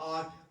8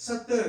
70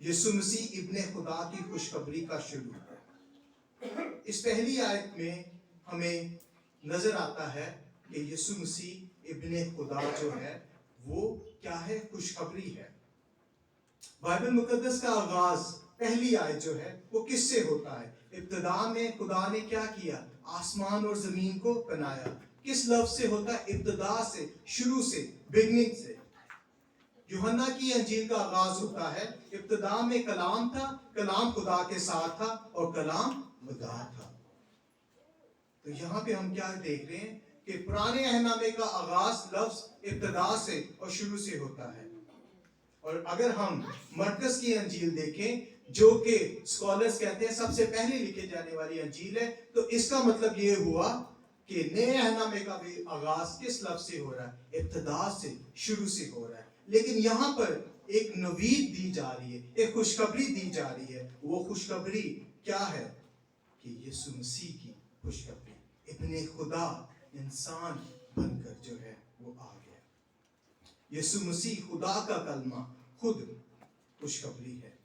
یسوع مسیح ابن خدا کی خوشخبری کا شروع ہے۔ اس پہلی آیت میں ہمیں نظر آتا ہے کہ یسوع مسیح ابن خدا جو ہے وہ کیا ہے؟ خوشخبری ہے۔ بائبل مقدس کا آغاز پہلی آیت جو ہے وہ کس سے ہوتا ہے؟ ابتدا میں خدا نے کیا کیا؟ آسمان اور زمین کو بنایا۔ کس لفظ سے ہوتا ہے؟ ابتدا سے، شروع سے، بگننگ سے۔ یوحنا کی انجیل کا آغاز ہوتا ہے ابتدا میں کلام تھا، کلام خدا کے ساتھ تھا اور کلام خدا تھا۔ تو یہاں پہ ہم کیا دیکھ رہے ہیں کہ پرانے عہد نامے کا آغاز لفظ ابتدا سے اور شروع سے ہوتا ہے۔ اور اگر ہم مرکز کی انجیل دیکھیں جو کہ اسکالرز کہتے ہیں سب سے پہلے لکھے جانے والی انجیل ہے، تو اس کا مطلب یہ ہوا کہ نئے عہد نامے کا بھی آغاز کس لفظ سے ہو رہا ہے؟ ابتدا سے، شروع سے ہو رہا ہے۔ لیکن یہاں پر ایک نوید دی جا رہی ہے، ایک خوشخبری دی جا رہی ہے۔ وہ خوشخبری کیا ہے؟ کہ یسوع مسیح کی خوشخبری، ابن خدا انسان بن کر جو ہے وہ آ گیا۔ یسوع مسیح خدا کا کلمہ خود خوشخبری ہے۔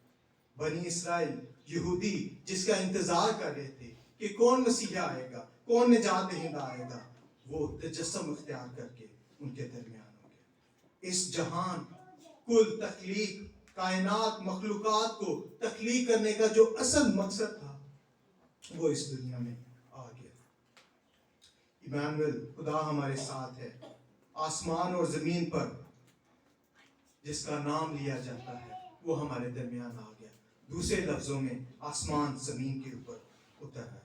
بنی اسرائیل یہودی جس کا انتظار کر رہے تھے کہ کون مسیحا آئے گا، کون نجات دہندہ آئے گا، وہ تجسم اختیار کر کے ان کے درمیان ہو گیا۔ اس جہان، کل تخلیق، کائنات، مخلوقات کو تخلیق کرنے کا جو اصل مقصد تھا وہ اس دنیا میں آ گیا۔ ایمانویل، خدا ہمارے ساتھ ہے۔ آسمان اور زمین پر جس کا نام لیا جاتا ہے وہ ہمارے درمیان آ گیا۔ دوسرے لفظوں میں آسمان زمین کے اوپر اتر آیا۔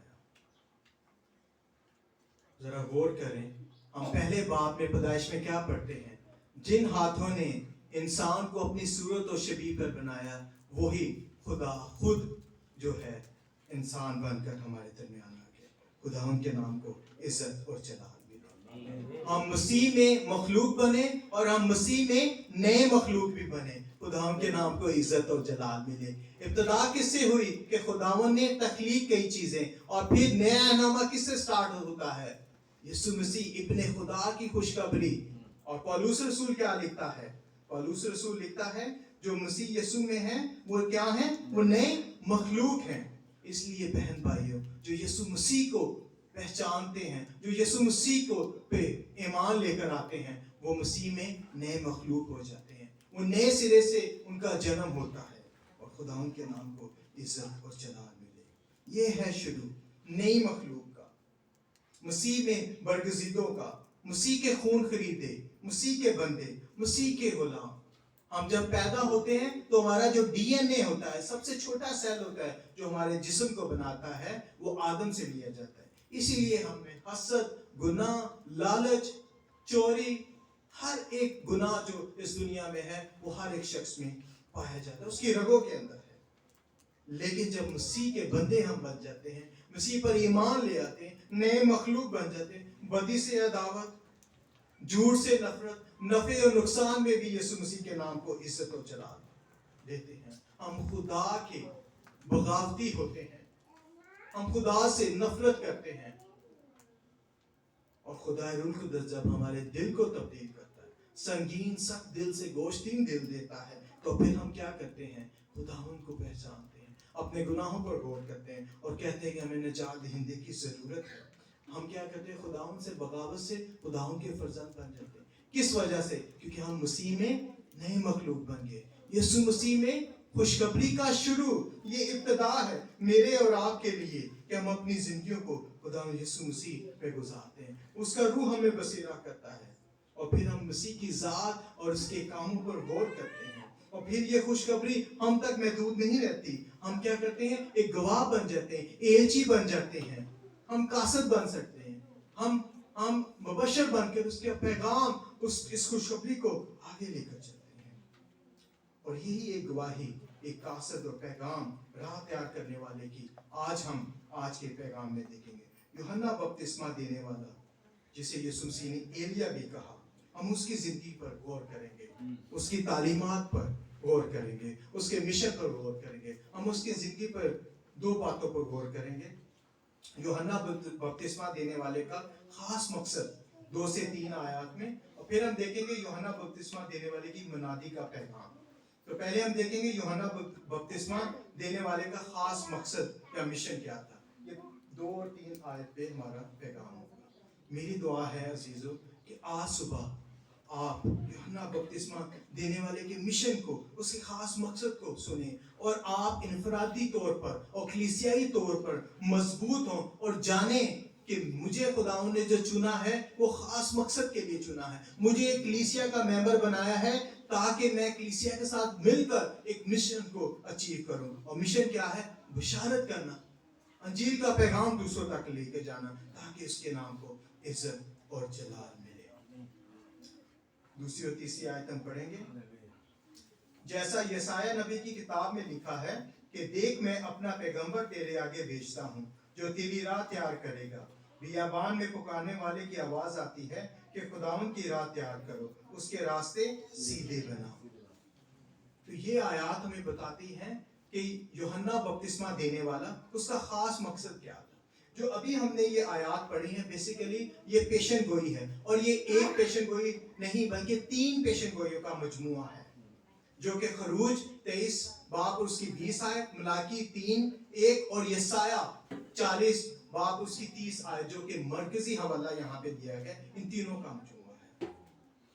ذرا غور کریں، ہم پہلے باب میں پیدائش میں کیا پڑھتے ہیں؟ جن ہاتھوں نے انسان کو اپنی صورت و شبیہ پر بنایا وہی خدا خود جو ہے انسان بن کر ہمارے درمیان آ گیا۔ خدا ان کے نام کو عزت اور جلال ملے۔ ہم مسیح میں مخلوق بنے اور ہم مسیح میں نئے مخلوق بھی بنے۔ خدا ان کے نام کو عزت اور جلال ملے۔ ابتدا کس سے ہوئی؟ کہ خداوند نے تخلیق کئی چیزیں، اور پھر نیا نامہ کس سے سٹارٹ ہوتا ہے؟ یسوع مسیح ابن خدا کی خوشخبری۔ اور پولس رسول کیا لکھتا ہے؟ پولس رسول لکھتا ہے جو مسیح یسوع میں ہیں وہ کیا ہیں؟ وہ نئے مخلوق ہیں۔ اس لیے بہن بھائیوں، جو یسوع مسیح کو پہچانتے ہیں، جو یسوع مسیح کو پہ ایمان لے کر آتے ہیں، وہ مسیح میں نئے مخلوق ہو جاتے ہیں۔ وہ نئے سرے سے ان کا جنم ہوتا ہے اور خدا ان کے نام کو عزت اور جلال ملے۔ یہ ہے شروع نئی مخلوق کا، مسیح میں برگزیدوں کا، مسیح کے خون خریدے، مسیح کے بندے، مسیح کے غلام۔ ہم جب پیدا ہوتے ہیں تو ہمارا جو ڈی این اے ہوتا ہے، سب سے چھوٹا سیل ہوتا ہے جو ہمارے جسم کو بناتا ہے، وہ آدم سے لیا جاتا ہے۔ اسی لیے ہم میں حسد، گناہ، لالچ، چوری، ہر ایک گناہ جو اس دنیا میں ہے وہ ہر ایک شخص میں پایا جاتا ہے، اس کی رگوں کے اندر ہے۔ لیکن جب مسیح کے بندے ہم بن جاتے ہیں، مسیح پر ایمان لے آتے ہیں، نئے مخلوق بن جاتے ہیں، بدی سے عداوت، جھوٹ سے نفرت، نفع اور نقصان میں بھی یسوع مسیح کے نام کو عزت و جلال دیتے ہیں۔ ہم خدا کے بغاوتی ہوتے ہیں، ہم خدا سے نفرت کرتے ہیں، اور خدا روح القدس جب ہمارے دل کو تبدیل کرتا ہے، سنگین سخت دل سے گوشتین دل دیتا ہے، تو پھر ہم کیا کرتے ہیں؟ خداوند کو پہچانتے ہیں، اپنے گناہوں پر غور کرتے ہیں اور کہتے ہیں کہ ہمیں نجات دہندے کی ضرورت ہے۔ ہم کیا کرتے ہیں؟ خداوند سے بغاوت سے خداوند کے فرزند بن جاتے ہیں۔ کس وجہ سے؟ کیونکہ ہم مسیح میں نئے مخلوق بن گئے۔ یسوع مسیح میں خوشخبری کا شروع، یہ ابتدا ہے میرے اور آپ کے لیے کہ ہم اپنی زندگیوں کو خداوند یسوع مسیح پہ گزارتے ہیں۔ اس کا روح ہمیں بصیرہ کرتا ہے اور پھر ہم مسیح کی ذات اور اس کے کاموں پر غور کرتے ہیں، اور پھر یہ خوشخبری ہم تک محدود نہیں رہتی۔ ہم کیا کرتے ہیں؟ ایک گواہ بن جاتے ہیں، ایلچی بن جاتے ہیں، ہم قاصد بن سکتے ہیں، ہم مبشر بن کر اس کے پیغام، اس خوشخبری کو آگے لے کر چلتے ہیں۔ اور یہی ایک گواہی، ایک قاصد اور پیغام، راہ تیار کرنے والے کی ہم آج کے پیغام میں دیکھیں گے۔ یوحنا بپتسمہ دینے والا جسے یسوع مسیح نے ایلیا بھی کہا، ہم اس کی زندگی پر غور کریں گے، اس کی تعلیمات پر غور کریں گے، اس کے مشن پر غور کریں گے۔ ہم اس کی زندگی پر دو باتوں پر غور کریں گے۔ یوحنا بپتسمہ دینے والے کا خاص مقصد 2 سے 3 آیات میں، اور پھر ہم دیکھیں گے یوحنا بپتسمہ دینے والے کی منادی کا پیغام۔ تو پہلے ہم دیکھیں گے یوحنا بپتسمہ دینے والے کا خاص مقصد یا مشن کیا تھا. یہ 2 اور 3 آیت پہ ہمارا پیغام ہوگا. میری دعا ہے عزیزو کہ آج صبح آپ یوحنا بپتسمہ دینے والے کے مشن کو، اس کے خاص مقصد کو سنیں اور آپ انفرادی طور پر اور کلیسیائی طور پر مضبوط ہوں اور جانیں کہ مجھے خداوند نے جو چنا ہے وہ خاص مقصد کے لیے چنا ہے. مجھے ایک کلیسیا کا ممبر بنایا ہے تاکہ میں کلیسیا کے ساتھ مل کر ایک مشن کو اچیو کروں. اور مشن کیا ہے؟ بشارت کرنا، انجیل کا پیغام دوسروں تک لے کے جانا تاکہ اس کے نام کو عزت اور جلال ملے. دوسری اور تیسری آیت ہم پڑھیں گے. جیسا یسایہ نبی کی کتاب میں لکھا ہے کہ دیکھ میں اپنا پیغمبر تیرے آگے بھیجتا ہوں جو تیری راہ تیار کرے گا. بیابان میں پکارنے والے کی آواز آتی ہے کہ خداوند کی راہ تیار کرو، اس کے راستے سیدھے بناؤ. تو یہ آیات ہمیں بتاتی ہیں کہ یوحنا بپتسمہ دینے والا، اس کا خاص مقصد کیا تھا. جو ابھی ہم نے یہ آیات پڑھی ہیں بیسیکلی یہ پیشن گوئی ہے، اور یہ ایک پیشن گوئی نہیں بلکہ 3 پیشن گوئیوں کا مجموعہ ہے جو کہ خروج 23 باب اس کی 20 آیت، ملاکی 3:1 اور یسایہ 40 باب اس کی 30 آیت جو کہ مرکزی حوالہ یہاں پہ دیا گیا، ان تینوں کا مجموعہ ہے.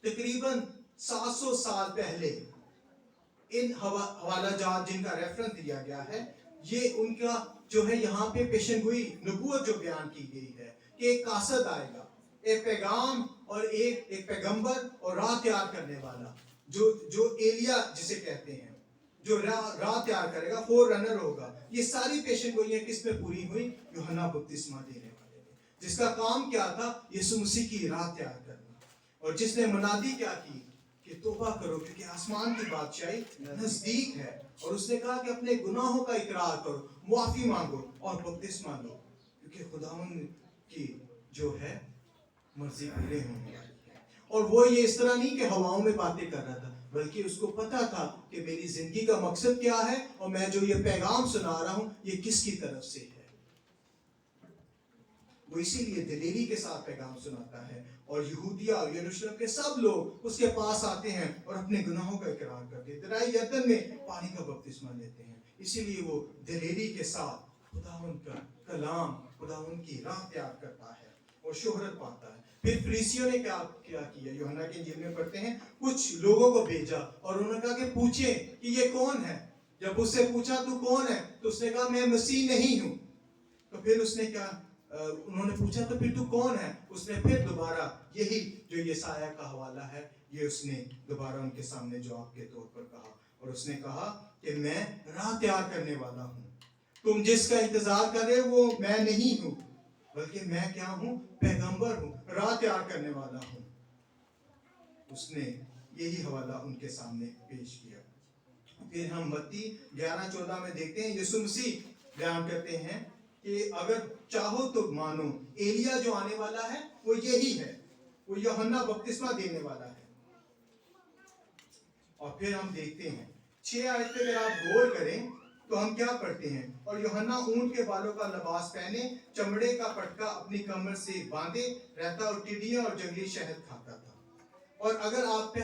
تقریباً 700 سال پہلے ان حوالہ جات جن کا ریفرنس دیا گیا ہے، یہ ان کا جو ہے یہاں پہ پیشن گوئی نبوت جو بیان کی گئی ہے کہ ایک قاصد آئے گا، ایک پیغام اور ایک پیغمبر اور راہ تیار کرنے والا جو ایلیا جسے کہتے ہیں، جو راہ تیار کرے گا، فور رنر ہوگا. یہ ساری پیشن گوئیاں کس میں پوری ہوئی؟ یوحنا بپتسمہ دینے والے نے، جس کا کام کیا تھا؟ یسوع مسیح کی راہ تیار کرنا. اور جس نے منادی کیا کی کہ توبہ کرو کیونکہ آسمان کی بادشاہی نزدیک ہے. اور اس نے کہا کہ اپنے گناہوں کا اقرار کرو، معافی مانگو اور بپتسمہ لو کیونکہ خداوند کی جو ہے مرضی پورے ہونے والی ہے. اور وہ یہ اس طرح نہیں کہ ہواؤں میں باتیں کر رہا تھا، بلکہ اس کو پتا تھا کہ میری زندگی کا مقصد کیا ہے اور میں جو یہ پیغام سنا رہا ہوں یہ کس کی طرف سے ہے. وہ اسی لیے دلیری کے ساتھ پیغام سناتا ہے. اور یہودیہ اور یروشلم کے سب لوگ اس کے پاس آتے ہیں اور اپنے گناہوں کا اقرار کرتے ہیں، دریائے یردن میں پانی کا بپتسمہ لیتے ہیں. اسی لیے وہ دلیری کے ساتھ خداوند کا کلام، خداوند کی راہ تیار کرتا ہے اور شہرت پاتا ہے. پھر فریسیوں نے کیا یوحنا کے انجیل میں پڑھتے ہیں، کچھ لوگوں کو بھیجا اور انہوں نے کہا کہ پوچھیں کہ یہ کون ہے. جب اس سے پوچھا تو کون ہے تو اس نے کہا میں مسیح نہیں ہوں. تو پھر اس نے کیا انہوں نے پوچھا تو پھر تو کون ہے؟ اس نے پھر دوبارہ یہی جو یسایہ کا حوالہ ہے یہ اس نے دوبارہ ان کے سامنے جواب کے طور پر کہا. اور اس نے کہا کہ میں راہ تیار کرنے والا ہوں. تم جس کا انتظار کر رہے وہ میں نہیں ہوں بلکہ میں کیا ہوں؟ پیغمبر ہوں، راہ تیار کرنے والا ہوں. اس نے یہی حوالہ ان کے سامنے پیش کیا. پھر ہم متی 11:14 میں دیکھتے ہیں یسوع مسیح بیان کرتے ہیں کہ اگر چاہو تو مانو ایلیا جو آنے والا ہے وہ یہی ہے، وہ یوحنا بپتسمہ دینے والا ہے. اور پھر ہم دیکھتے ہیں 6 آیت پہ اگر آپ غور کریں تو ہم کیا پڑھتے ہیں؟ اور یوحنا اونٹ کے بالوں کا لباس پہنے، چمڑے کا پٹکا اپنی کمر سے باندھے رہتا اور ٹڈیاں اور جنگلی شہد کھاتا تھا. اور اگر آپ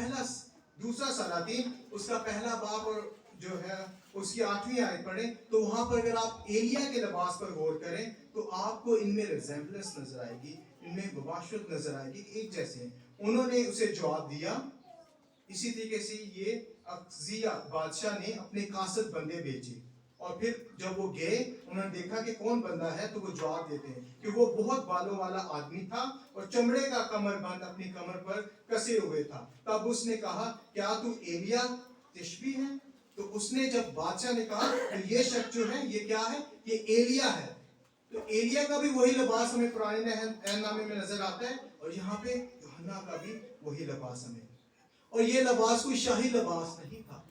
دوسرا سلاطین اس کا پہلا باب اور جو ہے اس کی 8ویں آیت پڑھیں تو وہاں پر اگر آپ ایلیا کے لباس پر غور کریں تو آپ کو ان میں ریزمبلنس نظر آئے گی، ان میں مباشرت نظر آئے گی، ایک جیسے ہیں. انہوں نے اسے جواب دیا. اسی طریقے سے یہ اخزیہ بادشاہ نے اپنے قاصد بندے بھیجے اور پھر جب وہ گئے انہوں نے دیکھا کہ کون بندہ ہے تو وہ جواب دیتے ہیں کہ وہ بہت بالوں والا آدمی تھا اور چمڑے کا کمر بند اپنی کمر پر کسے ہوئے تھا. تب اس نے کہا کیا تو ایلیا تشبی ہے؟ تو اس نے جب بادشاہ نے کہا کہ یہ شخص جو ہے یہ کیا ہے؟ یہ ایلیا ہے. تو ایلیا کا بھی وہی لباس ہمیں پرانے عہد نامے میں نظر آتا ہے اور یہاں پہ یوحنا کا بھی وہی لباس ہمیں. اور یہ لباس کوئی شاہی لباس نہیں تھا،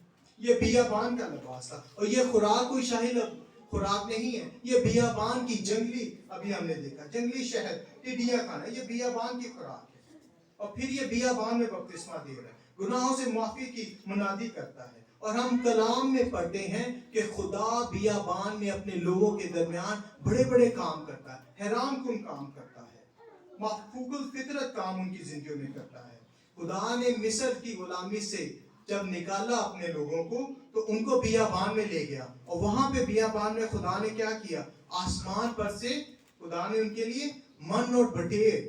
یہ بیابان کا لباس تھا. اور یہ خوراک کوئی شاہی خوراک نہیں ہے، یہ بیابان کی جنگلی، ابھی ہم نے دیکھا جنگلی شہد، ٹڈیاں کھانا، یہ بیابان کی خوراک ہے. اور پھر یہ بیابان میں بپتسمہ دے رہا ہے، گناہوں سے معافی کی منادی کرتا ہے. اور ہم کلام میں پڑھتے ہیں کہ خدا بیابان میں اپنے لوگوں کے درمیان بڑے بڑے کام کرتا ہے، حیران کن کام کرتا ہے، مفوق الفطرت کام ان کی زندگیوں میں کرتا ہے. خدا نے مصر کی غلامی سے جب نکالا اپنے لوگوں کو تو ان کو بیابان میں لے گیا, اور وہاں پہ بیابان میں خدا نے کیا کیا, آسمان پر سے خدا نے ان کے لیے من اور بٹیر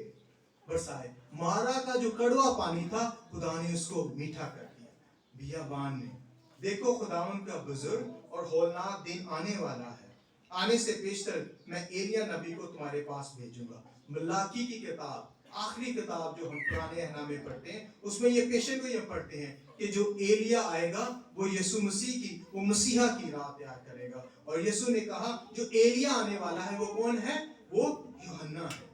برسائے. مارا کا جو کڑوا پانی تھا خدا نے اس کو میٹھا کر دیا بیابان میں. دیکھو خداوند کا بزرگ اور ہولناک دن آنے والا ہے. آنے سے پیشتر میں ایلیا نبی کو تمہارے پاس بھیجوں گا. ملاکی کی کتاب, آخری کتاب جو ہم پرانے احنا میں پڑھتے ہیں, اس میں یہ پیشن گوئی ہم پڑھتے ہیں کہ جو ایلیا آئے گا وہ یسوع مسیح کی, وہ مسیحا کی راہ تیار کرے گا. اور یسوع نے کہا جو ایلیا آنے والا ہے وہ کون ہے, وہ یوحنا ہے,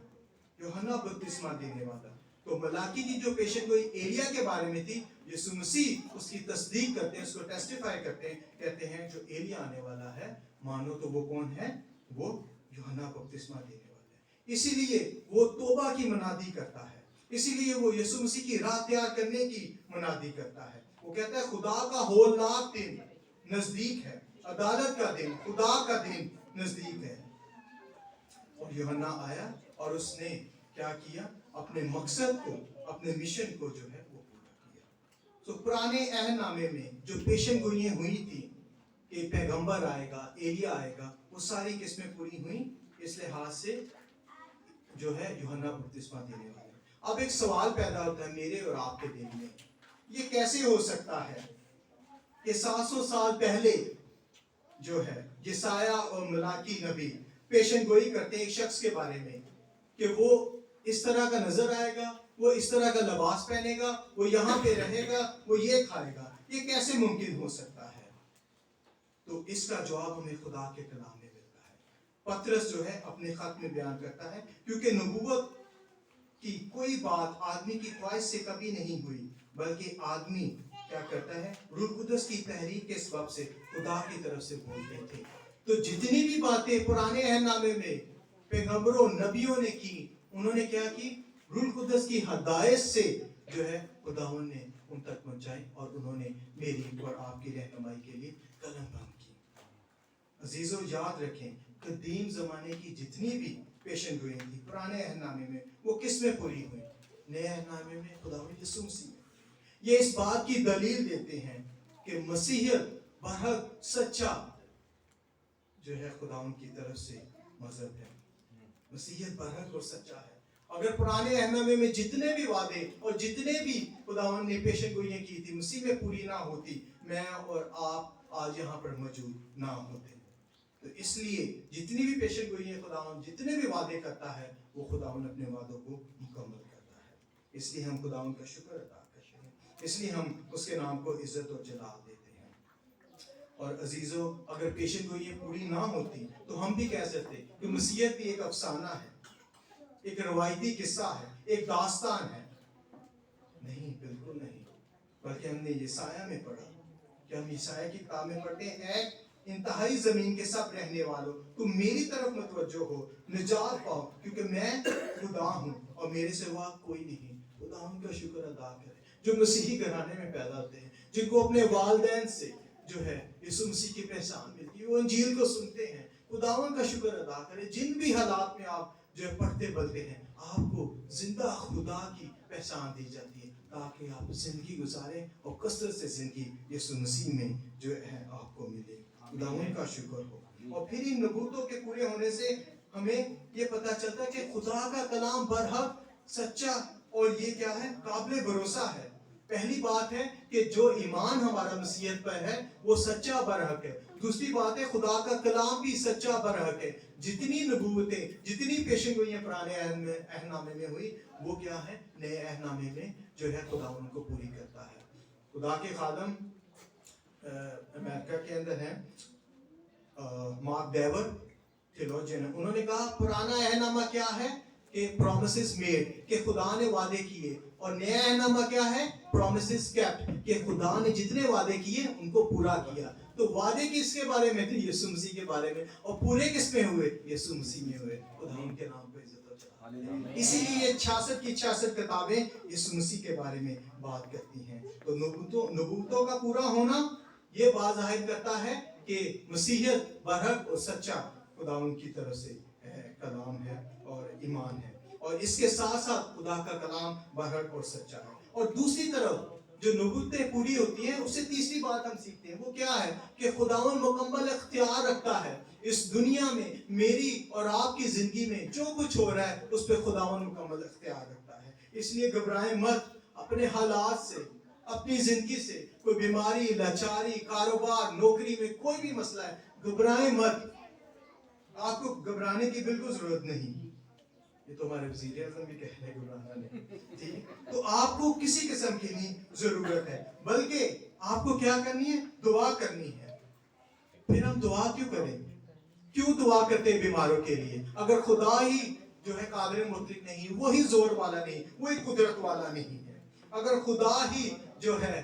یوحنا بپتسمہ دینے والا. تو ملاکی کی جو پیشن گوئی ایلیا کے بارے میں تھی, یسوع مسیح اس کی تصدیق کرتے ہیں, اس کو ٹیسٹیفائی کرتے ہیں, کہتے ہیں جو ایلیا آنے والا ہے مانو تو وہ کون ہے, وہ یوحنا بپتسمہ دینے والا ہے. اسی لیے وہ توبہ کی منادی کرتا ہے, اسی لیے وہ یسوع مسیح کی راہ تیار کرنے کی منادی کرتا ہے. وہ کہتا ہے خدا کا ہولناک دن نزدیک ہے, عدالت کا دن, خدا کا دن نزدیک ہے. اور یوحنا آیا اور اس نے کیا کیا, اپنے مقصد کو, اپنے مشن کو جو ہے وہ پورا کیا. تو پرانے عہد نامے میں جو پیشن گوئیاں ہوئی تھی کہ پیغمبر آئے گا, ایلیا آئے گا, وہ ساری قسمیں پوری ہوئیں. اس لحاظ سے جو ہے یوحنا بپتسمہ دینے والے. اب ایک سوال پیدا ہوتا ہے میرے اور آپ کے دل میں, یہ کیسے ہو سکتا ہے کہ 700 سال پہلے جو ہے یسایہ اور ملاکی نبی پیشن گوئی کرتے ہیں ایک شخص کے بارے میں کہ وہ اس طرح کا نظر آئے گا, وہ اس طرح کا لباس پہنے گا, وہ یہاں پہ رہے گا, وہ یہ کھائے گا, یہ کیسے ممکن ہو سکتا ہے؟ تو اس کا جواب ہمیں خدا کے کلام میں ملتا ہے. پطرس جو ہے اپنے خط میں بیان کرتا ہے, کیونکہ نبوت کی کوئی بات آدمی کی خواہش سے کبھی نہیں ہوئی, بلکہ آدمی کیا کرتا ہے, روح القدس کی تحریک کے سبب سے خدا کی طرف سے بولتے تھے. تو جتنی بھی باتیں پرانے عہد نامے میں پیغمبروں نبیوں نے کی, انہوں نے کیا کی, روح القدس کی ہدایت سے جو ہے خداوند نے ان تک پہنچائی, اور انہوں نے میری اور آپ کی رہنمائی کے لیے قلم بند کی. عزیزو یاد رکھیں, قدیم زمانے کی جتنی بھی پیشن گوئی تھی پرانے عہد نامے میں وہ کس میں پوری ہوئی, نئے عہد نامے میں خداوند یسوع مسیح میں. یہ اس بات کی دلیل دیتے ہیں کہ مسیحیت برحق سچا جو ہے خداوند کی طرف سے مذہب ہے. مسیحیت برحق اور سچا ہے. اگر پرانے عہد نامے میں جتنے بھی وعدے اور جتنے بھی خداوند نے پیشن گوئیاں کی تھی مسیح میں پوری نہ ہوتی, میں اور آپ آج یہاں پر موجود نہ ہوتے. تو اس لیے جتنی بھی پیشن گوئیاں خداوند جتنے بھی وعدے کرتا ہے وہ خداوند اپنے وعدوں کو مکمل کرتا ہے. اس لیے ہم خداوند کا شکر ادا کرتے ہیں, اس لیے ہم اس کے نام کو عزت اور جلال دیتے ہیں. اور عزیزو اگر پیشن گوئیاں پوری نہ ہوتی تو ہم بھی کہہ سکتے کہ مسیحیت بھی ایک افسانہ ہے, ایک روایتی قصہ ہے, ایک داستان ہے. نہیں, بالکل نہیں. بلکہ ہم نے یسایہ میں پڑھا کہ ہم یسایہ کی کتاب میں پڑھتے ہیں, اے انتہائی زمین کے سب رہنے والوں تم میری طرف متوجہ ہو, نجات پاؤ, کیونکہ میں خدا ہوں اور میرے سوا کوئی نہیں. خدا ان کا شکر ادا کرے جو مسیحی گھرانے میں پیدا ہوتے ہیں, جن کو اپنے والدین سے جو ہے یسوع مسیح کی پہچان ملتی ہے, وہ انجیل کو سنتے ہیں. خداوند کا شکر ادا کرے جن بھی حالات میں آپ جو ہے پڑھتے بلتے ہیں, آپ کو زندہ خدا کی پہچان دی جاتی ہے تاکہ آپ زندگی گزاریں اور کثرت سے زندگی یسوع مسیح میں جو ہے آپ کو ملے. خداوند کا شکر ہو. اور پھر ان نبوتوں کے پورے ہونے سے ہمیں یہ پتہ چلتا ہے کہ خدا کا کلام برحق سچا اور یہ کیا ہے, قابل بھروسہ ہے. پہلی بات ہے کہ جو ایمان ہمارا مسیحیت پر ہے وہ سچا برحق ہے. دوسری بات ہے خدا کا کلام بھی سچا برحق ہے. جتنی نبوتیں جتنی پیشن گوئیاں پرانے عہد نامے میں ہوئی وہ کیا ہے, نئے عہد نامے میں جو ہے خدا ان کو پوری کرتا ہے. خدا کے خادم امریکہ کے اندر ہیں مارک ڈیور تھیولوجین, انہوں نے کہا پرانا عہد نامہ کیا ہے کہ پرومسز میڈ, کہ خدا نے وعدے کیے, اور نیا عہد نامہ کیا ہے, پرومسز کیپٹ, کہ خدا نے جتنے وعدے کیے ان کو پورا کیا. تو وعدے کس کے بارے میں تھے, یسوع مسیح کے بارے میں, اور پورے کس میں ہوئے, یسوع مسیح میں ہوئے. خدا ان کے نام کو عزت و جلال. اسی لیے 66 کی 66 کتابیں یسوع مسیح کے بارے میں بات کرتی ہیں. تو نبوتوں کا پورا ہونا یہ بات ظاہر کرتا ہے کہ مسیحیت برحق اور سچا خدا ان کی طرف سے کلام ہے اور ایمان ہے, اور اس کے ساتھ ساتھ خدا کا کلام برحق اور سچا ہے. اور دوسری طرف جو نبوتیں پوری ہوتی ہیں، اس سے تیسری بات ہم سیکھتے ہیں، وہ کیا ہے کہ خداوند مکمل اختیار رکھتا ہے اس دنیا میں، میری اور آپ کی زندگی میں جو کچھ ہو رہا ہے اس پہ خداوند مکمل اختیار رکھتا ہے۔ اس لیے گھبرائیں مت اپنے حالات سے، اپنی زندگی سے، کوئی بیماری، لاچاری، کاروبار، نوکری میں کوئی بھی مسئلہ ہے، گھبرائیں مت۔ آپ کو گھبرانے کی بالکل ضرورت نہیں، یہ تو ہمارے وزیر اعظم بھی کہہ رہے گھبرانا نہیں، ٹھیک؟ تو آپ کو کسی قسم کی نہیں ضرورت ہے، بلکہ آپ کو کیا کرنی ہے؟ دعا کرنی ہے۔ پھر ہم دعا کیوں کریں؟ کیوں دعا کرتے ہیں بیماروں کے لیے؟ اگر خدا ہی جو ہے قادر مطلق نہیں، وہی زور والا نہیں، وہی قدرت والا نہیں ہے، اگر خدا ہی جو ہے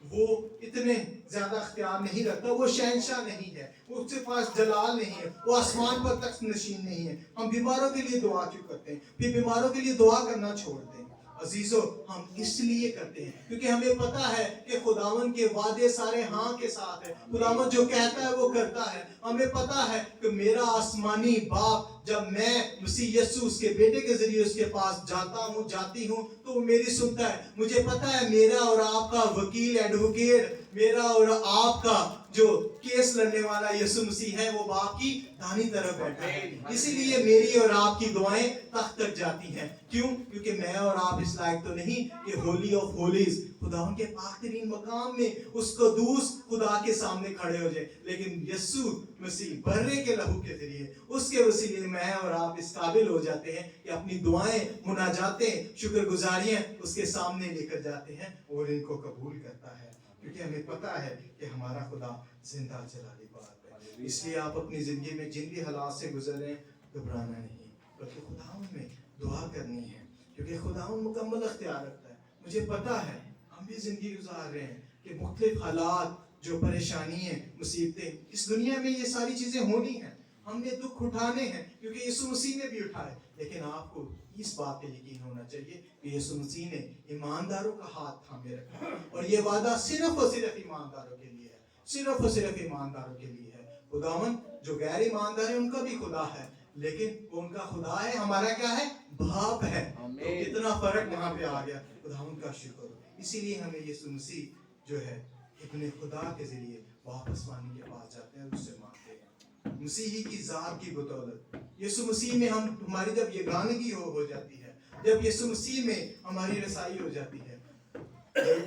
وہ اتنے زیادہ اختیار نہیں رکھتا، وہ شہنشاہ نہیں ہے، وہ اس کے پاس جلال نہیں ہے، وہ آسمان پر تخت نشین نہیں ہے، ہم بیماروں کے لیے دعا کیوں کرتے ہیں؟ پھر بیماروں کے لیے دعا کرنا چھوڑ دیں۔ عزیزو، ہم اس لیے کرتے ہیں کیونکہ ہمیں پتا ہے کہ خداوند کے وعدے سارے ہاں کے ساتھ ہیں، خداوند جو کہتا ہے وہ کرتا ہے۔ ہمیں پتا ہے کہ میرا آسمانی باپ، جب میں مسیح یسوع اس کے بیٹے کے ذریعے اس کے پاس جاتا ہوں، جاتی ہوں، تو وہ میری سنتا ہے۔ مجھے پتا ہے میرا اور آپ کا وکیل، ایڈوکیٹ، میرا اور آپ کا جو کیس لڑنے والا یسوع مسیح ہے، وہ باپ کی دائیں طرف بیٹھا ہے۔ اسی لیے میری اور آپ کی دعائیں تخت تک جاتی ہیں۔ کیوں؟ کیونکہ میں اور آپ اس لائق تو نہیں کہ ہولی آف ہولیز، خدا کے پاک ترین مقام میں اس قدوس خدا کے سامنے کھڑے ہو جائے، لیکن یسوع مسیح برے کے لہو کے ذریعے، اس کے وسیلے میں اور آپ اس قابل ہو جاتے ہیں کہ اپنی دعائیں، مناجاتیں، شکر گزاریاں اس کے سامنے لے کر جاتے ہیں اور ان کو قبول کرتا ہے، کیونکہ ہمیں پتا ہے کہ ہمارا خدا زندہ جلالی بات ہے۔ اس لیے آپ اپنی زندگی میں جن بھی حالات سے گزر رہے ہیں، گھبرانا نہیں، بلکہ خداوند میں دعا کرنی ہے، کیونکہ خداوند مکمل اختیار رکھتا ہے۔ مجھے پتا ہے ہم بھی زندگی گزار رہے ہیں کہ مختلف حالات، جو پریشانی ہیں، مصیبتیں، اس دنیا میں یہ ساری چیزیں ہونی ہیں، ہم نے دکھ اٹھانے ہیں، کیونکہ یسوع مسیح نے بھی اٹھائے، لیکن آپ کو اس بات پہ یقین ہونا چاہیے کہ یسوع مسیح نے ایمانداروں کا ہاتھ تھامے رکھا ہے، اور یہ وعدہ صرف اور صرف ایمانداروں کے لیے ہے، صرف اور صرف ایمانداروں کے لیے ہے۔ خداوند جو غیر ایماندار ہے ان کا بھی خدا ہے، لیکن وہ ان کا خدا ہے، ہمارا کیا ہے؟ باپ ہے۔ تو کتنا فرق وہاں پہ آ گیا، خداوند کا شکر ہو۔ اسی لیے ہمیں یسوع مسیح جو ہے اپنے خدا کے ذریعے واپس پانی کے پاس جاتے ہیں اور اس سے مانگتے ہیں، مسیحی کی ذات کی بدولت۔ یسوع مسیح میں ہماری جب یگانگی ہو جاتی ہے، جب یسوع مسیح میں ہماری رسائی ہو جاتی ہے۔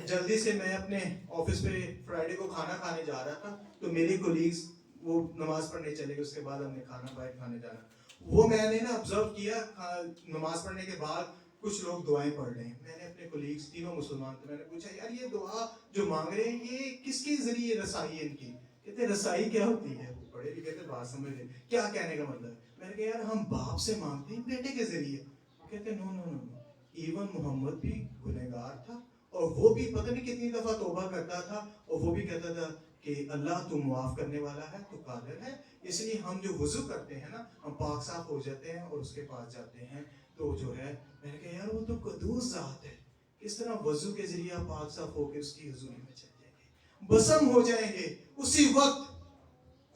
جلدی سے میں اپنے آفس پہ فرائیڈے کو کھانا کھانے جا رہا تھا، تو میرے کولیگز وہ نماز پڑھنے چلے گئے، اس کے بعد ہم نے کھانا باہر کھانے جانا۔ وہ میں نے آبزرو کیا، نماز پڑھنے کے بعد کچھ لوگ دعائیں پڑھ رہے ہیں۔ میں نے اپنے کولیگز، تینوں مسلمان تھے، میں نے پوچھا یار یہ دعا جو مانگ رہے ہیں یہ کس کے ذریعے رسائی ہے ان کی؟ کہتے ہیں رسائی کیا ہوتی ہے؟ پڑھے لکھے تھے، بات سمجھ رہے کیا کہنے کا مطلب ہے۔ میں نے کہا یار ہم باپ سے مانگتے ہیں بیٹے کے ذریعے۔ کہتے ہیں نو نو نو نو، ایون محمد بھی گنہگار تھا، اور وہ بھی پتہ نہیں کتنی دفعہ توبہ کرتا تھا، اور وہ بھی کہتا تھا کہ اللہ تو معاف کرنے والا ہے، تو قادر ہے۔ اس لیے ہم جو وضو کرتے ہیں نا، ہم پاک صاف ہو جاتے ہیں اور اس کے پاس جاتے ہیں، تو جو ہے میں نے کہا یار وہ تو قدوس ذات ہے، کس طرح وضو کے ذریعے آپ پاک صاف ہو کے اس کی حضوری میں چل جائیں گے، بسم ہو جائیں گے اسی وقت۔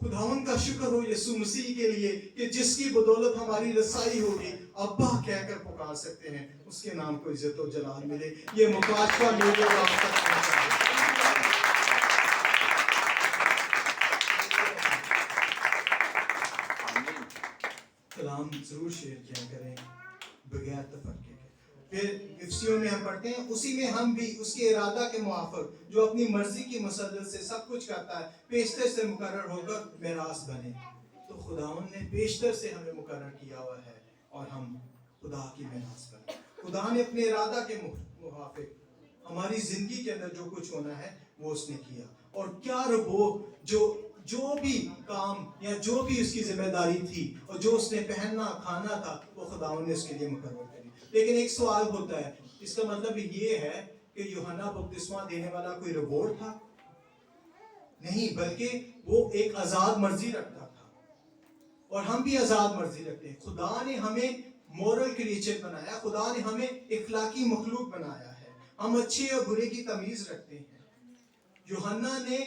خداوند کا شکر ہو یسوع مسیح کے لیے کہ جس کی بدولت ہماری رسائی ہوگی، ابا کہہ کر پکار سکتے ہیں، اس کے نام کو عزت و جلال ملے۔ یہ مکاشفہ میرے اور آپ تک پہنچا ہے۔ کلام ضرور شیئر کیا کریں بغیر تفرقے کے۔ پھر افسیوں میں ہم پڑھتے ہیں اسی میں ہم بھی اس کے ارادہ کے موافق جو اپنی مرضی کی مسدت سے سب کچھ کرتا ہے، پیشتر سے مقرر ہو کر میراث بنے۔ تو خداوند نے پیشتر سے ہمیں مقرر کیا ہوا ہے اور ہم خدا کی میراث بنے۔ خدا نے اپنے ارادہ کے موافق ہماری زندگی کے اندر جو کچھ ہونا ہے وہ اس نے کیا، اور کیا ربو جو بھی کام یا جو بھی اس کی ذمہ داری تھی اور جو اس نے پہننا کھانا تھا وہ خداوند نے اس کے لیے مقرر کری۔ لیکن ایک سوال ہوتا ہے، اس کا مطلب یہ ہے کہ یوحنا بپتسمہ دینے والا کوئی روبوٹ تھا؟ نہیں، بلکہ وہ ایک آزاد مرضی رکھتا تھا، اور ہم بھی آزاد مرضی رکھتے ہیں۔ خدا نے ہمیں مورل کریچر بنایا، خدا نے ہمیں اخلاقی مخلوق بنایا ہے، ہم اچھے اور برے کی تمیز رکھتے ہیں۔ یوحنا نے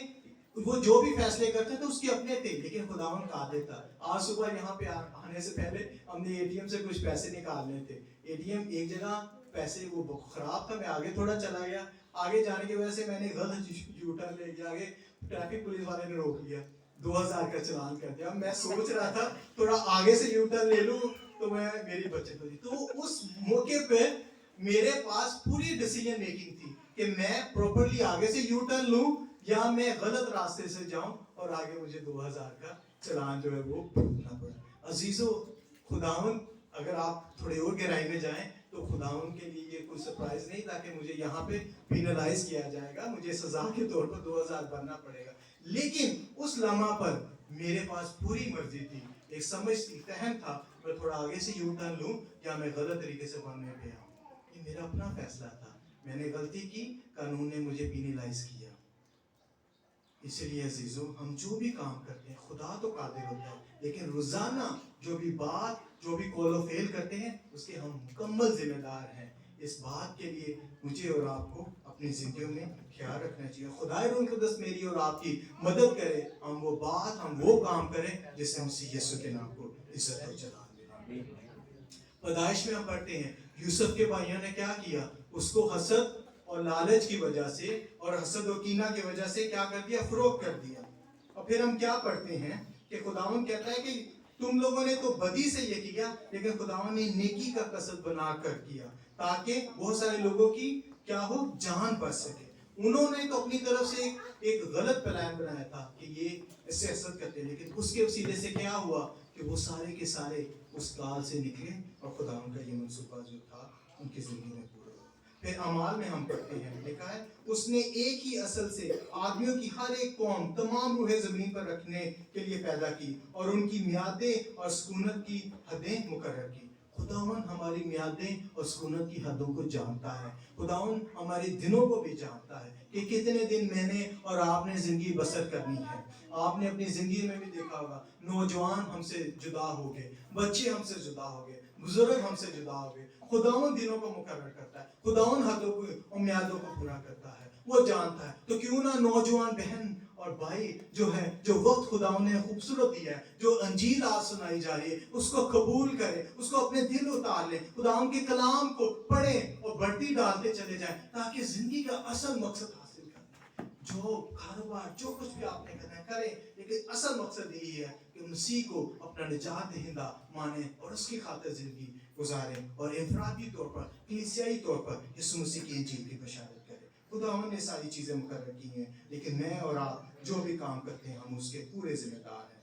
وہ جو بھی فیصلے کرتے تھے اس کے اپنے تھے، لیکن خداوند قادر تھا۔ آج صبح یہاں پہ آنے سے پہلے ہم نے اے ٹی ایم سے کچھ پیسے نکالنے تھے، اے ٹی ایم ایک جگہ پیسے وہ خراب تھا، میں آگے تھوڑا چلا گیا، آگے جانے کی وجہ سے میں نے غلط یو ٹرن لے لیا, آگے ٹریفک پولیس والے نے روک لیا, 2000 کا چلان کر دیا. میں سوچ رہا تھا تھوڑا آگے سے یو ٹرن لے لوں تو میں میری بچت ہوتی. تو اس موقع پہ میرے پاس پوری ڈیسیجن میکنگ تھی کہ میں پراپرلی آگے سے یو ٹرن لوں یا میں غلط راستے سے جاؤں, اور آگے مجھے 2000 کا چلان جو ہے وہ بھرنا پڑا. عزیزو, خداوند اگر آپ تھوڑے اور گہرائی میں جائیں تو خداوند کے لیے یہ کوئی سرپرائز نہیں تھا کہ مجھے یہاں پہ پینلائز کیا جائے گا, مجھے سزا کے طور پر 2000 بھرنا پڑے گا. لیکن اس لمحہ پر میرے پاس پوری مرضی تھی, ایک سمجھ تھی, فہم تھا, میں تھوڑا آگے سے یو ٹرن لوں یا میں غلط طریقے سے بھرنے پہ آؤں. یہ میرا اپنا فیصلہ تھا. میں نے غلطی کی, قانون نے مجھے پینلائز کیا. اس لیے عزیزو, ہم جو بھی کام کرتے ہیں, خدا تو قادر ہوتا ہے, لیکن روزانہ جو بھی بات, جو بھی قول و فعل کرتے ہیں, اس کے ہم مکمل ذمہ دار ہیں. اس بات کے لیے مجھے اور آپ کو اپنی زندگیوں میں خیال رکھنا چاہیے. خدائے روح القدس میری اور آپ کی مدد کرے, ہم وہ بات, ہم وہ کام کریں جس سے مسیح یسوع کے نام کو عزت اور جلال ملے. پیدائش میں ہم پڑھتے ہیں یوسف کے بھائیوں نے کیا کیا, اس کو حسد اور لالچ کی وجہ سے اور حسد و کینہ کی وجہ سے کیا کر دیا, فروخت کر دیا. اور پھر ہم کیا پڑھتے ہیں کہ خداوند کہتا ہے کہ تم لوگوں نے تو بدی سے یہ کیا, لیکن خداوند نے نیکی کا قصد بنا کر کیا تاکہ بہت سارے لوگوں کی کیا ہو, جان بچ سکے. انہوں نے تو اپنی طرف سے ایک غلط پلان بنایا تھا کہ یہ اس سے حسد کرتے ہیں, لیکن اس کے وسیلے سے کیا ہوا کہ وہ سارے کے سارے اس کال سے نکلے اور خداوند کا یہ منصوبہ جو تھا ان کی زندگی میں پورا ہوا. پھر اعمال میں ہم پڑھتے ہیں, لکھا ہے اس نے ایک ہی اصل سے آدمیوں کی ہر ایک قوم, تمام روحیں زمین پر رکھنے کے لیے پیدا کی اور ان کی میعادیں اور سکونت کی حدیں مقرر کی. خداوند ہماری میعادیں اور سکونت کی حدوں کو جانتا ہے. خداوند ہمارے دنوں کو بھی جانتا ہے کہ کتنے دن میں نے اور آپ نے زندگی بسر کرنی ہے. آپ نے اپنی زندگی میں بھی دیکھا ہوگا, نوجوان ہم سے جدا ہو گئے, بچے ہم سے جدا ہو گئے, بزرگ ہم سے جدا ہو گئے. خداوند دنوں کو مقرر کرتا ہے, خداوند حدوں کو اور میعادوں کو پورا کرتا ہے, وہ جانتا ہے. تو کیوں نہ نوجوان بہن اور بھائی جو ہے, جو وقت خداوند نے خوبصورت دیا ہے, جو انجیل آج سنائی جا رہی ہے, اس کو قبول کریں, اس کو اپنے دل اتار لیں, خداوند کے کلام کو پڑھیں اور بڑھتی ڈالتے چلے جائیں تاکہ زندگی کا اصل مقصد حاصل کریں. جو کاروبار, جو کچھ بھی آپ نے کرنا ہے کریں, لیکن اصل مقصد یہی ہے کہ مسیح کو اپنا نجات دہندہ مانیں اور اس کی خاطر زندگی گزاریں اور انفرادی طور پر, کلیسیائی طور پر یسوع مسیح کی انجیل کی بشارت کریں. خداوند نے ساری چیزیں مقرر کی ہیں, لیکن میں اور آپ جو بھی کام کرتے ہیں ہم اس کے پورے ذمہ دار ہیں.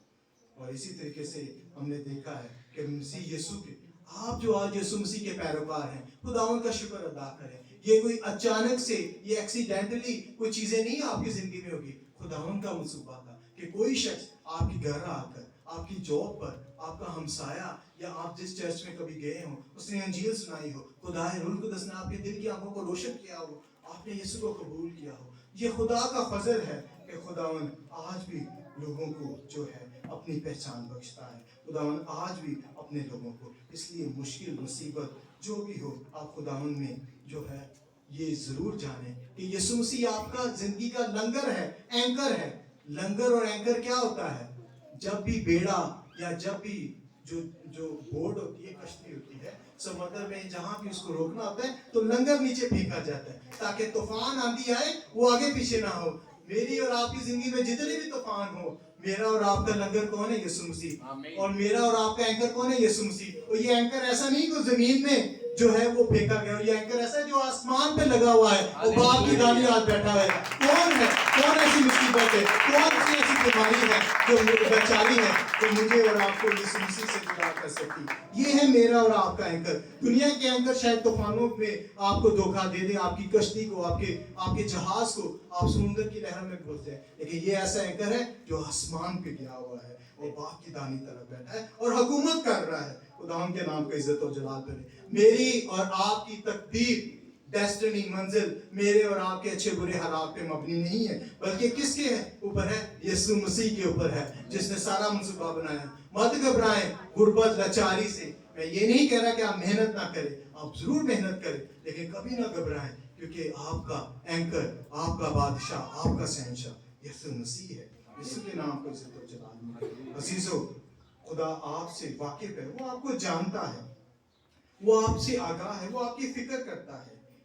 اور اسی طریقے سے ہم نے دیکھا ہے کہ مسیح یسوع کے, آپ جو آج یسوع مسیح کے پیروکار ہیں, خداوند کا شکر ادا کریں. یہ کوئی اچانک سے, یہ ایکسیڈنٹلی کوئی چیزیں نہیں آپ کی زندگی میں ہوگی. خداوند کا منصوبہ تھا کہ کوئی شخص آپ کے گھر آ کر, آپ کی جاب پر, آپ کا ہمسایہ یا آپ جس چرچ میں کبھی گئے ہوں, اس نے انجیل سنائی ہو, خدا روح القدس نے آپ کے دل کی آنکھوں کو روشن کیا ہو, آپ نے یسوع کو قبول کیا ہو. یہ خدا کا فضل ہے کہ خداوند آج بھی لوگوں کو جو ہے اپنی پہچان بخشتا ہے. خداوند آج بھی اپنے لوگوں کو, اس لیے مشکل مصیبت جو بھی ہو, آپ خداوند میں جو ہے یہ ضرور جانیں کہ یسوع مسیح آپ کا زندگی کا لنگر ہے, اینکر ہے. لنگر اور اینکر کیا ہوتا ہے؟ جب بھی بیڑا یا جب بھی جو بوٹ ہوتی ہے, کشتی ہوتی ہے, سمندر میں جہاں بھی اس کو روکنا ہوتا ہے تو لنگر نیچے پھینکا جاتا ہے تاکہ طوفان آندھی آئے وہ آگے پیچھے نہ ہو. میری اور آپ کی زندگی میں جتنے بھی طوفان ہو, میرا اور آپ کا لنگر کون ہے؟ یسوع مسیح. اور میرا اور آپ کا اینکر کون ہے؟ یسوع مسیح. اور یہ اینکر ایسا نہیں کہ زمین میں جو ہے وہ پھینکا گیا, یہ اینکر ایسا ہے جو آسمان پہ لگا ہوا ہے, وہ باپ کی دانی ہاتھ بیٹھا ہے. کون ہے, کون ایسی مصیبت ہے, کون سی ایسی بیماری ہے جو بیچاری ہے جو مجھے اور آپ کو یسوع مسیح سے جدا کر سکتی؟ یہ ہے میرا اور آپ کا اینکر. دنیا کے اینکر شاید طوفانوں میں آپ کو دھوکہ دے دیں, آپ کی کشتی کو, آپ کے جہاز کو, آپ سمندر کی لہر میں گھس جائیں, لیکن یہ ایسا اینکر ہے جو آسمان پہ گیا ہوا ہے اور باپ کی دانی طرف بیٹھا ہے اور حکومت کر رہا ہے. خداوند کے نام کا عزت اور جلال کرے. میری اور آپ کی تقدیر, ڈیسٹنی, منزل میرے اور آپ کے اچھے برے حالات پہ مبنی نہیں ہے, بلکہ کس کے اوپر ہے؟ یسوع مسیح کے اوپر ہے جس نے سارا منصوبہ بنایا. مت گھبرائیں غربت, لاچاری سے. میں یہ نہیں کہہ رہا کہ آپ محنت نہ کریں, آپ ضرور محنت کریں, لیکن کبھی نہ گھبرائیں, کیونکہ آپ کا اینکر, آپ کا بادشاہ, آپ کا شہنشاہ یسوع مسیح ہے. یسوع کے نام کو عزت و جلال ملے. عزیزو, خدا آپ سے واقف ہے, وہ آپ کو جانتا ہے, وہ آپ سے آگاہ ہے, وہ آپ کی فکر کرتا ہے.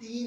3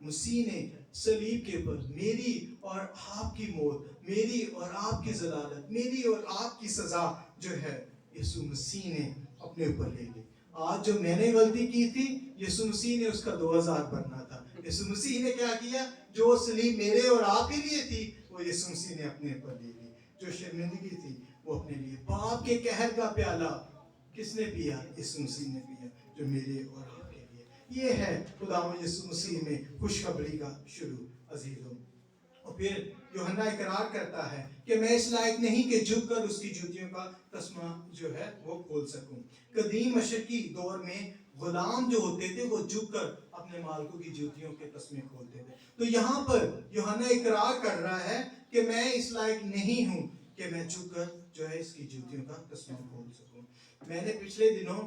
مسیح نے صلیب کے اوپر میری اور آپ کی موت، میری اور آپ کی ضلالت، میری اور آپ کی سزا جو ہے یسوع مسیح نے اپنے اوپر لے لی۔ آج جو میں نے غلطی کی تھی، یسوع مسیح نے اس کا 2000 بھرنا تھا۔ یسوع مسیح نے کیا کیا؟ جو صلیب میرے اور آپ کے لیے تھی وہ یسوع مسیح نے اپنے اوپر لے لی۔ جو شرمندگی تھی وہ اپنے لیے۔ پاپ کے قہر کا پیالہ کس نے پیا؟ یسوع مسیح نے پیا، جو میرے اور آپ کے لیے۔ یہ ہے خداوند یسوع مسیح میں خوشخبری کا شروع عزیزوں۔ اور پھر یوحنا اقرار کرتا ہے کہ میں اس لائق نہیں کہ جھک کر اس کی جوتیوں کا تسمہ جو ہے وہ کھول سکوں۔ قدیم مشرقی دور میں غلام جو ہوتے تھے وہ جھک کر اپنے مالکوں کی جوتیوں کے تسمے کھولتے تھے۔ تو یہاں پر یوحنا اقرار کر رہا ہے کہ میں اس لائق نہیں ہوں کہ میں جھک کر جو ہے اس کی جوتیوں کا تسمہ کھول سکوں۔ میں نے پچھلے دنوں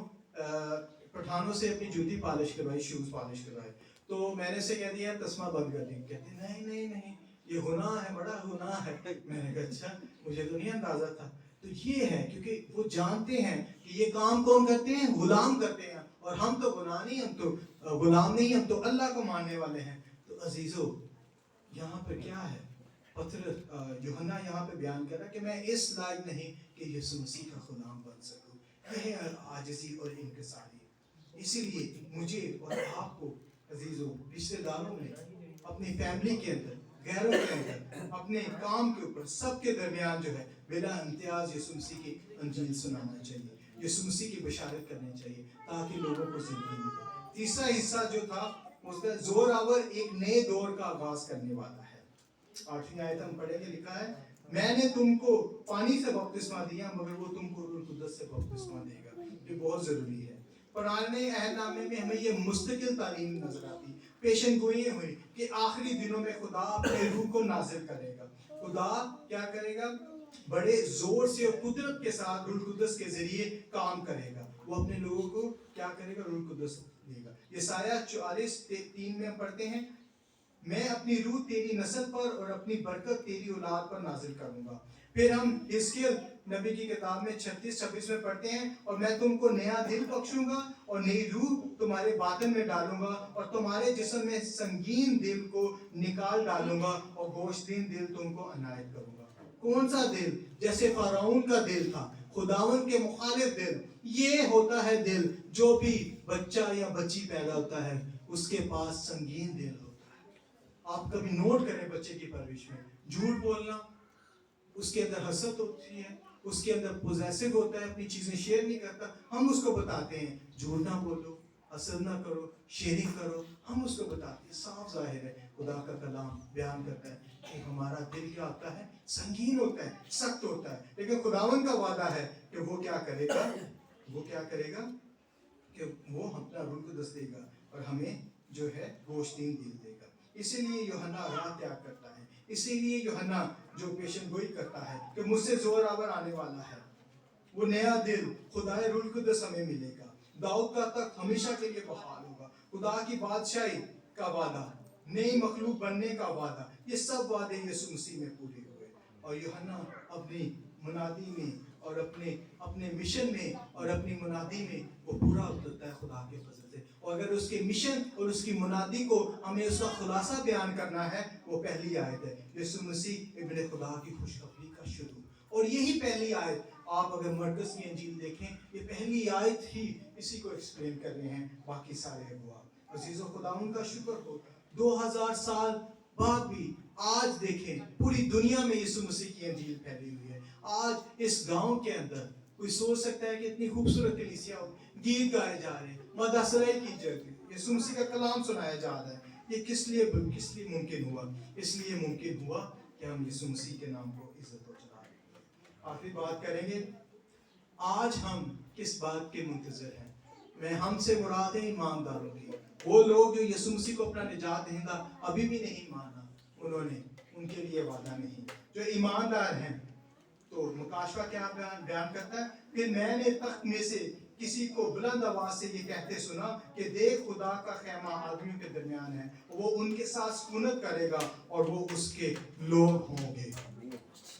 پٹھانوں سے اپنی جوتی پالش کروائی، شوز پالش کروائے، تو میں نے سے کہہ دیا تسمہ بند کر دیں۔ کہتے نہیں نہیں نہیں، یہ گناہ ہے، بڑا گناہ ہے۔ میں نے کہا اچھا، مجھے تو نہیں اندازہ تھا۔ تو یہ ہے کیونکہ وہ جانتے ہیں کہ یہ کام کون کرتے ہیں؟ غلام کرتے ہیں، اور ہم تو گناہ نہیں، ہم تو غلام نہیں، ہم تو اللہ کو ماننے والے ہیں۔ تو عزیزو یہاں پہ کیا ہے؟ یوحنا یہاں پہ بیان کر رہا ہے کہ میں اس لائق نہیں کہ یسوع مسیح کا غلام بن سکوں۔ یہ ہے عاجزی اور انکساری۔ اسی لیے مجھے اور آپ کو عزیزو، رشتہ داروں میں، اپنی فیملی کے اندر، غیروں کے اندر، اپنے کام کے اوپر، سب کے درمیان جو ہے بلا امتیاز یسوع مسیح کی انجیل سنانا چاہیے، یسوع مسیح کی بشارت کرنی چاہیے تاکہ لوگوں کو زندگی ملے۔ تیسرا حصہ جو تھا اس کا زور آور ایک نئے دور کا آغاز کرنے والا ہے۔ 8ویں آیت ہم پڑھیں گے، لکھا ہے میں نے تم کو پانی سے بپتسمہ دیا مگر وہ تم کو روح القدس سے بپتسمہ دے گا۔ یہ بہت ضروری ہے۔ پرانے عہد نامے میں ہمیں یہ مستقل تعلیم نظر آتی، پیشن گوئیاں ہوئی کہ آخری دنوں میں خدا اپنے روح کو نازل کرے گا۔ خدا کیا کرے گا؟ بڑے زور سے اور قدرت کے ساتھ روح القدس کے ذریعے کام کرے گا۔ وہ اپنے لوگوں کو کیا کرے گا؟ روح القدس دے گا۔ یسایہ 44:3 میں ہم پڑھتے ہیں میں اپنی روح تیری نسل پر اور اپنی برکت تیری اولاد پر نازل کروں گا۔ پھر ہم حزقیل نبی کی کتاب میں 36-26 میں پڑھتے ہیں اور میں تم کو نیا دل بخشوں گا اور نئی روح تمہارے باطن میں ڈالوں گا اور تمہارے جسم میں سنگین دل کو نکال ڈالوں گا اور گوشتین دل تم کو عنایت کروں گا۔ کون سا دل؟ جیسے فرعون کا دل تھا، خداوند کے مخالف دل۔ یہ ہوتا ہے دل جو بھی بچہ یا بچی پیدا ہوتا ہے اس کے پاس سنگین دل ہوتا ہے۔ آپ کبھی نوٹ کریں بچے کی پرورش میں، جھوٹ بولنا، اس کے اندر حسد ہوتی ہے، اس کے اندر پوزیسو ہوتا ہے، اپنی چیزیں شیئر نہیں کرتا۔ ہم اس کو بتاتے ہیں جھوٹ نہ بولو، حسد نہ کرو، شیئرنگ کرو، ہم اس کو بتاتے ہیں۔ صاف ظاہر ہے خدا کا کلام بیان کرتا ہے کہ ہمارا دل کیا ہوتا ہے؟ سنگین ہوتا ہے، سخت ہوتا ہے، لیکن خداوند کا وعدہ ہے کہ وہ کیا کرے گا؟ وہ کیا کرے گا کہ وہ اپنا روح القدس دے گا اور ہمیں جو ہے گوشتین دل دے گا۔ اسی لیے یوحنا راہ تیار کرتا ہے، اسی لیے یوحنا جو پیشن گوئی کرتا ہے کہ مجھ سے زور آور آنے والا ہے، وہ نیا دل خدائے روح القدس ہمیں ملے گا، داؤد کا تخت ہمیشہ کے لیے بحال ہوگا، خدا کی بادشاہی کا وعدہ، نئی مخلوق بننے کا وعدہ، یہ سب وعدے یسوع مسیح میں پورے ہوئے۔ اور یوحنا اپنی منادی میں اور اپنے مشن میں اور اپنی منادی میں وہ پورا اترتا ہے خدا کے فضل سے۔ اور اگر اس کے مشن اور اس کی منادی کو ہمیں اس کا خلاصہ بیان کرنا ہے، وہ پہلی آیت ہے، یسوع مسیح ابن خدا کی خوشخبری کا شروع۔ اور یہی پہلی آیت آپ اگر مرکز کی انجیل دیکھیں، یہ پہلی آیت ہی اسی کو ایکسپلین کر رہے ہیں، باقی سارے ابواب۔ عزیز و خدا ان کا شکر ہو، 2000 سال بعد بھی آج دیکھیں پوری دنیا میں یسوع مسیح کی انجیل پھیلی ہوئی ہے۔ آج اس گاؤں کے اندر کوئی سوچ سکتا ہے کہ اتنی خوبصورت کلیسیا ہو، گیت گائے جا رہے ہیں، مدح سرائی کی جاتی ہے، یسوع مسیح کا کلام سنایا جا رہا ہے۔ یہ کس لیے ممکن ہوا؟ اس لیے ممکن ہوا کہ ہم یسوع مسیح کے نام کو عزت و جلال دیں۔ آخری بات کریں گے، آج ہم کس بات کے منتظر ہیں؟ میں ہم سے مراد ہے ایمانداروں کی، وہ لوگ جو یسوع مسیح کو اپنا نجات دہندہ ابھی بھی نہیں مانا، انہوں نے، ان کے لیے وعدہ نہیں۔ جو ایماندار ہیں تو مکاشفہ کیا بیان کرتا ہے؟ پھر میں نے تخت میں سے کسی کو بلند آواز سے یہ کہتے سنا کہ دیکھ خدا کا خیمہ آدمیوں کے درمیان ہے، وہ ان کے ساتھ سکونت کرے گا اور وہ اس کے لوگ ہوں گے۔